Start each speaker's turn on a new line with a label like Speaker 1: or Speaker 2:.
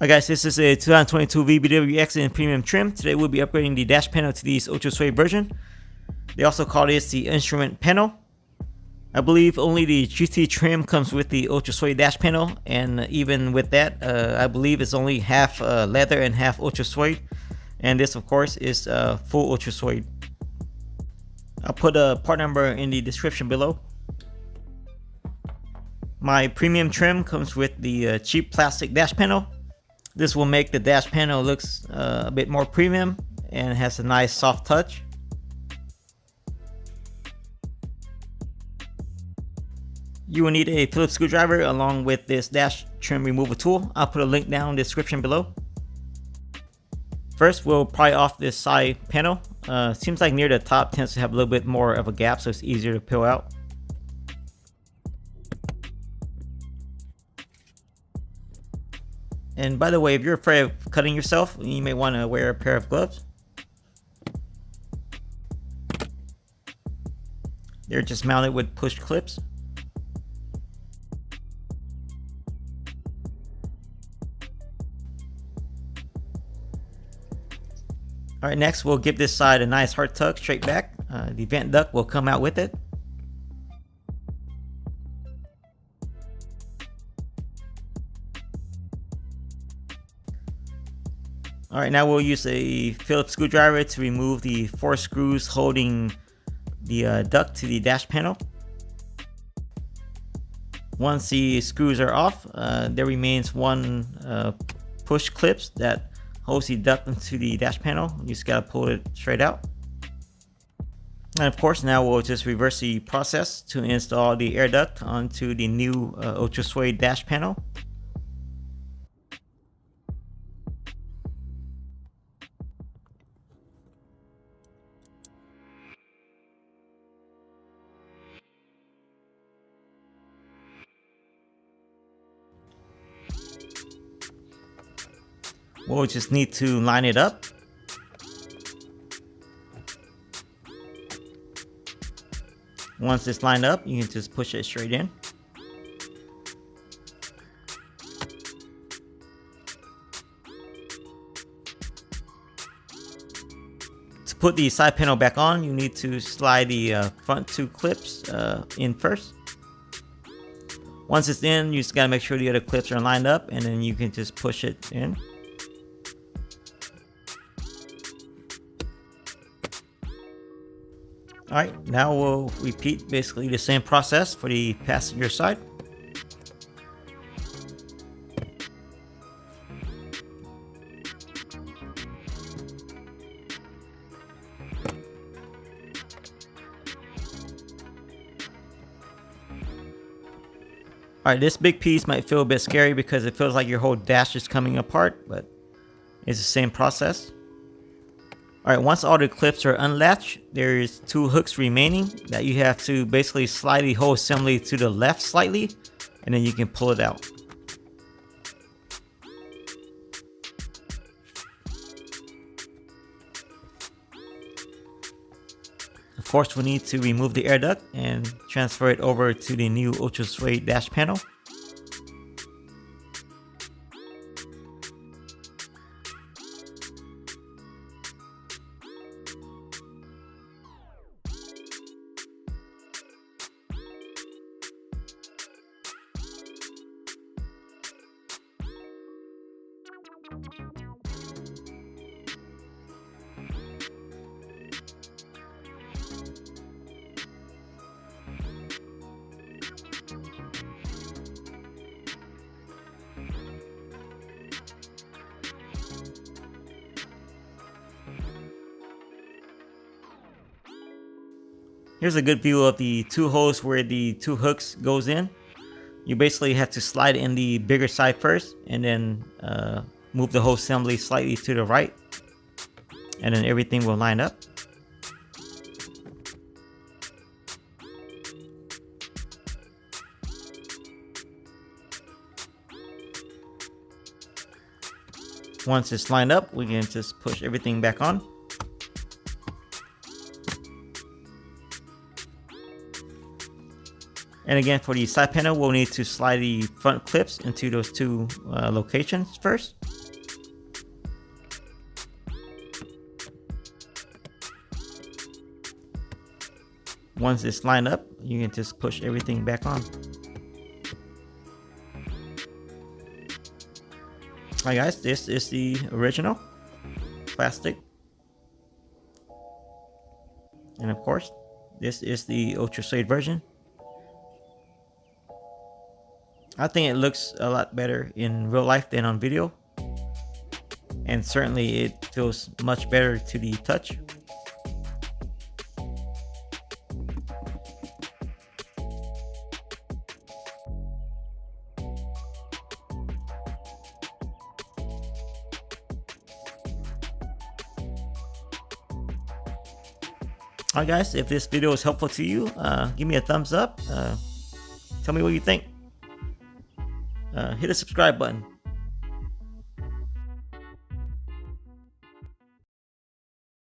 Speaker 1: Alright guys, this is a 2022 VB WRX in premium trim. Today we'll be upgrading the dash panel to the Ultrasuede version. They also call this the instrument panel. I believe only the GT trim comes with the Ultrasuede dash panel, and even with that, I believe it's only half leather and half Ultrasuede. And this of course is full Ultrasuede. I'll put a part number in the description below. My premium trim comes with the cheap plastic dash panel. This will make the dash panel looks a bit more premium and has a nice soft touch. You will need a Phillips screwdriver along with this dash trim removal tool. I'll put a link down in the description below. First, we'll pry off this side panel. Seems like near the top tends to have a little bit more of a gap, so it's easier to peel out. And by the way, if you're afraid of cutting yourself, you may want to wear a pair of gloves. They're just mounted with push clips. Alright, next we'll give this side a nice hard tug straight back. The vent duct will come out with it. Alright, now we'll use a Phillips screwdriver to remove the 4 screws holding the duct to the dash panel. Once the screws are off, there remains one push clips that holds the duct into the dash panel. You just gotta pull it straight out. And of course, now we'll just reverse the process to install the air duct onto the new Ultrasuede dash panel. We'll just need to line it up. Once it's lined up, you can just push it straight in. To put the side panel back on, you need to slide the front 2 clips in first. Once it's in, you just gotta make sure the other clips are lined up, and then you can just push it in. Alright, now we'll repeat basically the same process for the passenger side. Alright, this big piece might feel a bit scary because it feels like your whole dash is coming apart, but it's the same process. Alright, once all the clips are unlatched, there's 2 hooks remaining that you have to basically slide the whole assembly to the left slightly, and then you can pull it out. Of course, we need to remove the air duct and transfer it over to the new Ultrasuede dash panel. Here's a good view of the 2 holes where the 2 hooks goes in. You basically have to slide in the bigger side first, and then move the whole assembly slightly to the right, and then everything will line up. Once it's lined up, we can just push everything back on. And again, for the side panel, we'll need to slide the front clips into those two locations first. Once it's lined up, you can just push everything back on. Alright guys, this is the original plastic. And of course, this is the Ultrasuede version. I think it looks a lot better in real life than on video. And certainly it feels much better to the touch. Alright guys, if this video is helpful to you, give me a thumbs up. Tell me what you think. Hit the subscribe button.